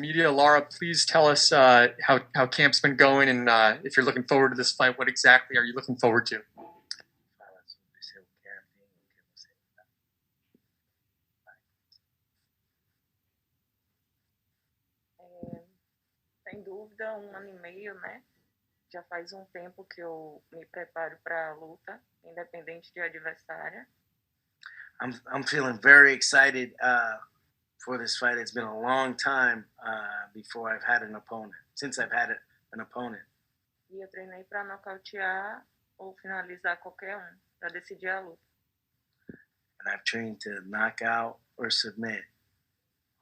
media. Laura, please tell us how camp's been going, and if you're looking forward to this fight, what exactly are you looking forward to? É, sem dúvida, 1 ano e meio, né? Já faz um tempo que eu me preparo para a luta, independente de adversária. I'm feeling very excited for this fight. It's been a long time before I've had an opponent, since I've had an opponent. E eu treinei para nocautear ou finalizar qualquer um, para decidir a luta. And I've trained to knock out or submit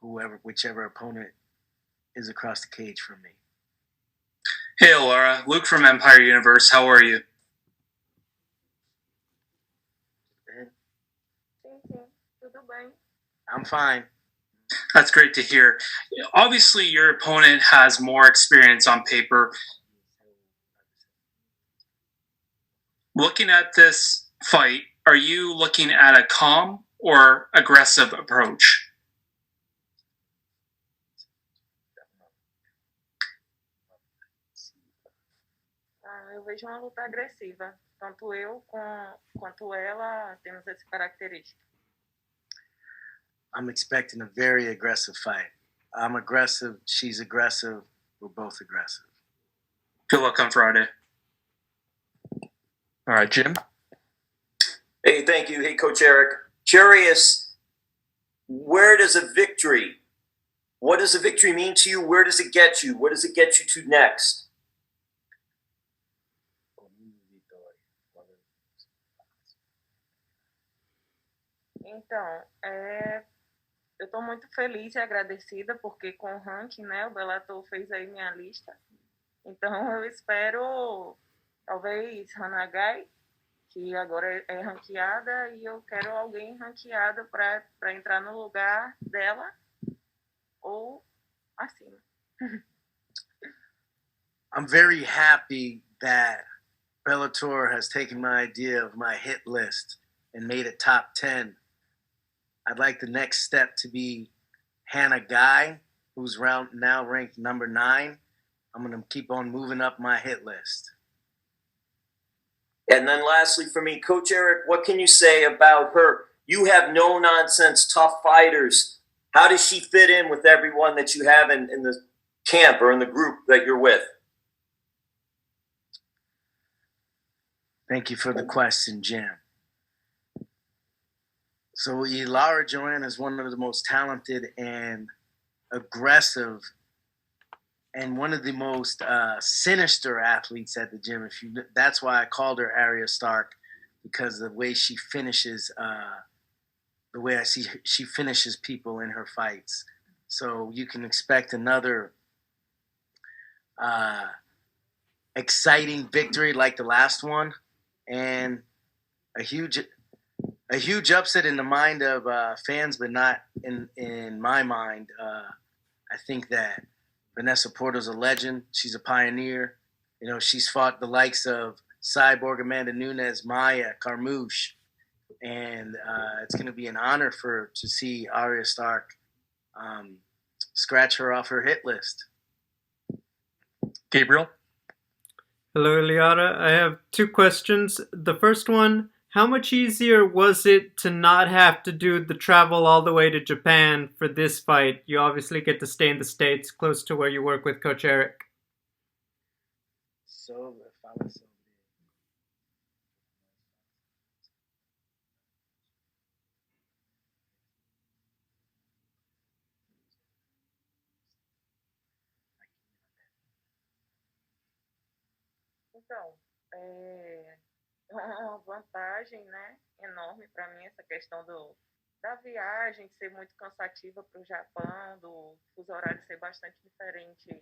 whichever opponent is across the cage from me. Hey, Ilara. Luke from Empire Universe. How are you? Sim, tudo bem. I'm fine. That's great to hear. Obviously, your opponent has more experience on paper. Looking at this fight, are you looking at a calm or aggressive approach? Eu vejo uma luta agressiva. Tanto eu quanto ela temos essa característica. I'm expecting a very aggressive fight. I'm aggressive, she's aggressive, we're both aggressive. Good luck on Friday. All right, Jim. Hey, thank you. Hey, Coach Eric. Curious, what does a victory mean to you? Where does it get you? What does it get you to next? Então, eu estou muito feliz e agradecida porque com o ranking, né, o Bellator fez aí minha lista. Então eu espero, talvez, Hanagai, que agora é ranqueada, e eu quero alguém ranqueado para entrar no lugar dela ou acima. I'm very happy that Bellator has taken my idea of my hit list and made it top 10. I'd like the next step to be Hannah Guy, who's now ranked number 9. I'm going to keep on moving up my hit list. And then lastly for me, Coach Eric, what can you say about her? You have no-nonsense, tough fighters. How does she fit in with everyone that you have in the camp or in the group that you're with? Thank you for the question, Jim. So Ilara Joanne is one of the most talented and aggressive and one of the most sinister athletes at the gym. That's why I called her Arya Stark, because the way she finishes, the way I see she finishes people in her fights. So you can expect another exciting victory like the last one, and a huge upset in the mind of fans, but not in my mind. I think that Vanessa Porto's a legend. She's a pioneer. You know, she's fought the likes of Cyborg, Amanda Nunes, Maya, Carmouche, and it's going to be an honor to see Arya Stark scratch her off her hit list. Gabriel? Hello, Ilara. I have 2 questions. The first one, how much easier was it to not have to do the travel all the way to Japan for this fight? You obviously get to stay in the States, close to where you work with Coach Eric. So, if I was Então, é uma vantagem, né, enorme para mim essa questão da viagem ser muito cansativa para o Japão, do fuso horário ser bastante diferente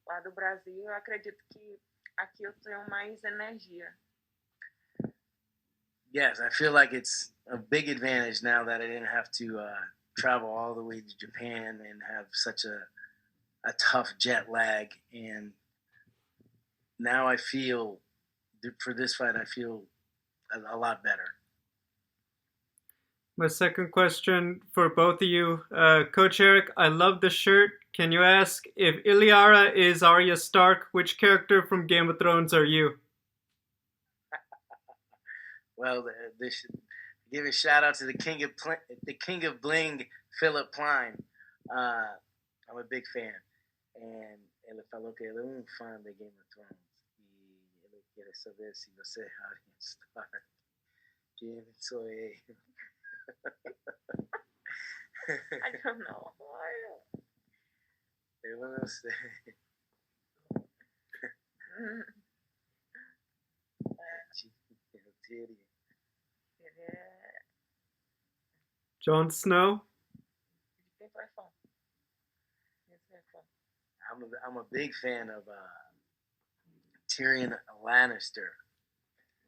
lá do Brasil. Eu acredito que aqui eu tenho mais energia. Yes, I feel like it's a big advantage now that I didn't have to travel all the way to Japan and have such a tough jet lag. And now I feel, for this fight, I feel a lot better. My second question for both of you. Coach Eric, I love the shirt. Can you ask if Ilara is Arya Stark, which character from Game of Thrones are you? Well, this give a shout out to the king of bling, Philip Klein. I'm a big fan, and él falou que ele é fã de Game of Thrones e ele quer saber se você é Arya Stark. Quem sou eu? I don't know. Eu não sei. Tyrion. Ele é. Jon Snow? Quem tu é fã? Esse é fã. I'm a big fan of Tyrion Lannister.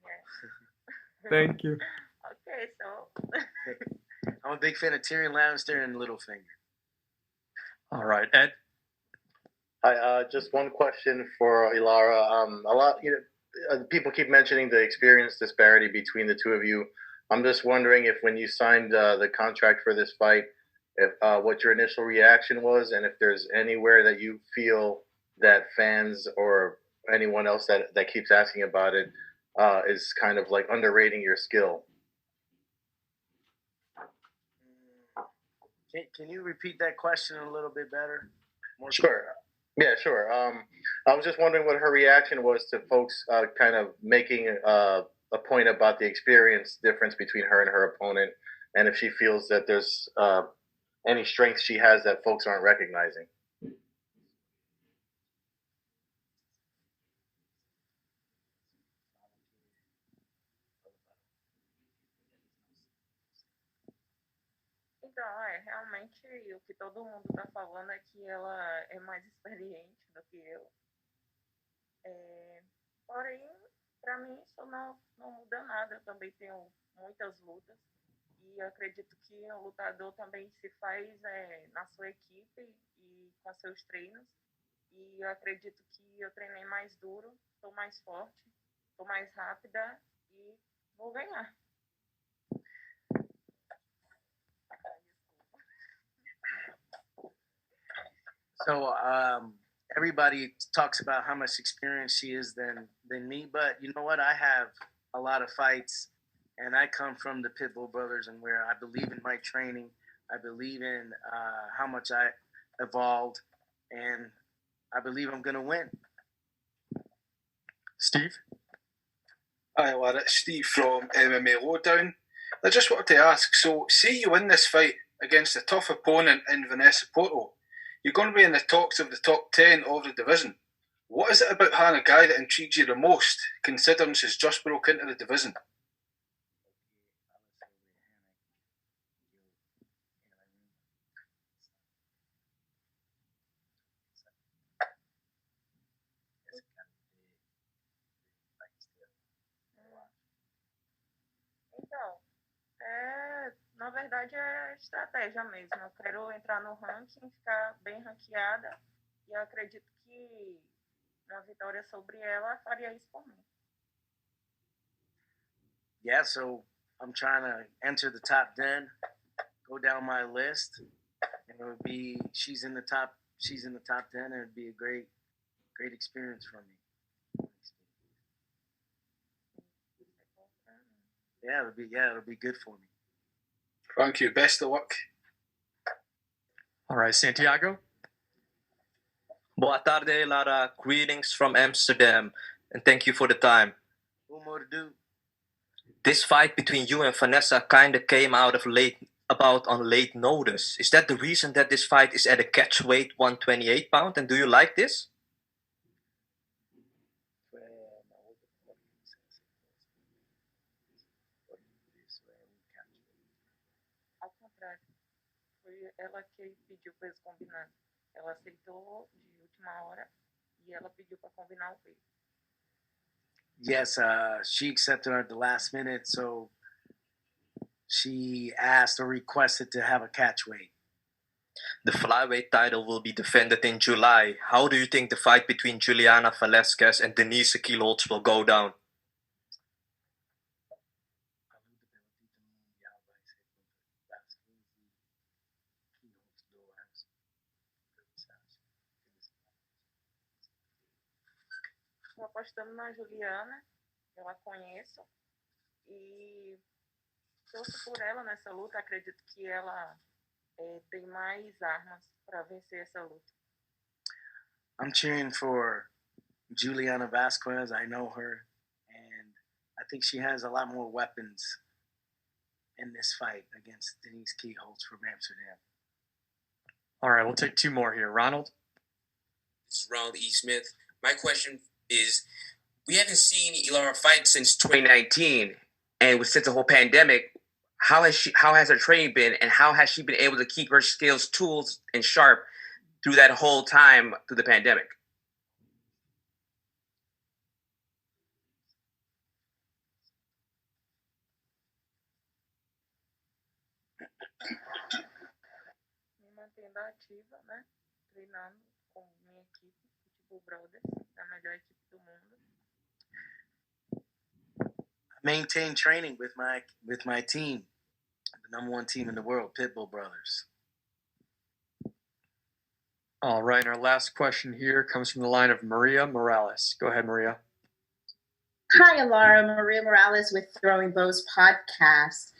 Yeah. Thank you. Okay, so. I'm a big fan of Tyrion Lannister and Littlefinger. All right, Ed. Hi, just one question for Ilara. A lot, people keep mentioning the experience disparity between the two of you. I'm just wondering if, when you signed the contract for this fight, if what your initial reaction was, and if there's anywhere that you feel that fans or anyone else that keeps asking about it is kind of like underrating your skill. Can you repeat that question a little bit better? Sure. Yeah, sure. I was just wondering what her reaction was to folks kind of making a point about the experience difference between her and her opponent, and if she feels that there's any strengths she has that folks aren't recognizing. Então, realmente o que todo mundo tá falando é que ela é mais experiente do que eu. Porém, pra mim isso não muda nada. Eu também tenho muitas lutas e acredito que o lutador também se faz na sua equipe e com seus treinos. E eu acredito que eu treinei mais duro, estou mais forte, estou mais rápida e vou ganhar. So everybody talks about how much experience she is than me, but you know what? I have a lot of fights, and I come from the Pitbull Brothers, and where I believe in my training, I believe in how much I evolved, and I believe I'm gonna win. Steve? Hi, Lara. It's Steve from MMA Lowdown. I just wanted to ask, so say you win this fight against a tough opponent in Vanessa Porto, you're going to be in the talks of the top 10 of the division. What is it about having a guy that intrigues you the most, considering she's just broke into the division? Então, na verdade é estratégia mesmo. Eu quero entrar no ranking, ficar bem ranqueada e eu acredito que uma vitória sobre ela faria isso por mim. Yeah, so I'm trying to enter the top 10, go down my list, and it would be she's in the top 10, and it'd be a great experience for me. Yeah, it'll be good for me. Thank you. Best of luck. All right, Santiago? Boa tarde, Lara. Greetings from Amsterdam, and thank you for the time. One more to do. This fight between you and Vanessa kind of came out on late notice. Is that the reason that this fight is at a catch weight 128 pound? And do you like this? Ao contrário, foi ela que pediu o peso combinado. Ela aceitou de última hora e ela pediu para combinar o peso. Yes, she accepted at the last minute, so she asked or requested to have a catch weight. The flyweight title will be defended in July. How do you think the fight between Juliana Velasquez and Denise Kielholtz will go down? apostando na Juliana, eu a conheço e torço por ela nessa luta. Acredito que ela tem mais armas para vencer essa luta. I'm cheering for Juliana Vasquez. I know her, and I think she has a lot more weapons in this fight against Denise Keholtz from Amsterdam. All right, we'll take two more here. Ronald? This is Ronald E. Smith. My question is, we haven't seen Ilara fight since 2019, and since the whole pandemic, how has her training been, and how has she been able to keep her skills, tools, and sharp through that whole time through the pandemic? Me mantendo ativa, né? Treinando com minha equipe, Pitbull Brothers, a melhor equipe do mundo. Maintain training with my team, the number one team in the world, Pitbull Brothers. All right, and our last question here comes from the line of Maria Morales. Go ahead, Maria. Hi, Ilara. Maria Morales with Throwing Bows podcast.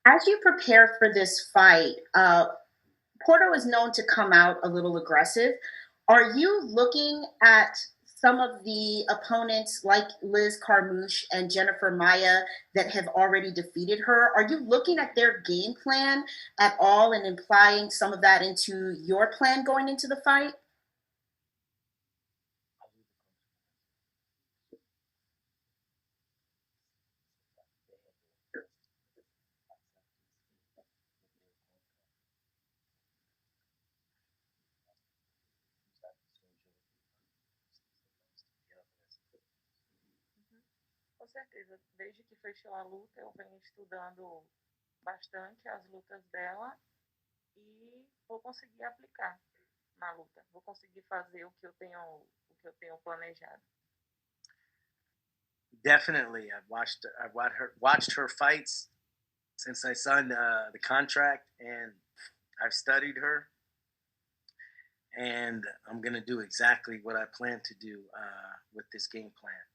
As you prepare for this fight, Porto is known to come out a little aggressive. Are you looking at some of the opponents like Liz Carmouche and Jennifer Maia that have already defeated her? Are you looking at their game plan at all and implying some of that into your plan going into the fight? Com certeza, desde que fechou a luta, eu venho estudando bastante as lutas dela e vou conseguir aplicar na luta. Vou conseguir fazer o que eu tenho planejado. Definitely, I've watched her fights since I signed the contract, and I've studied her, and I'm gonna do exactly what I plan to do with this game plan.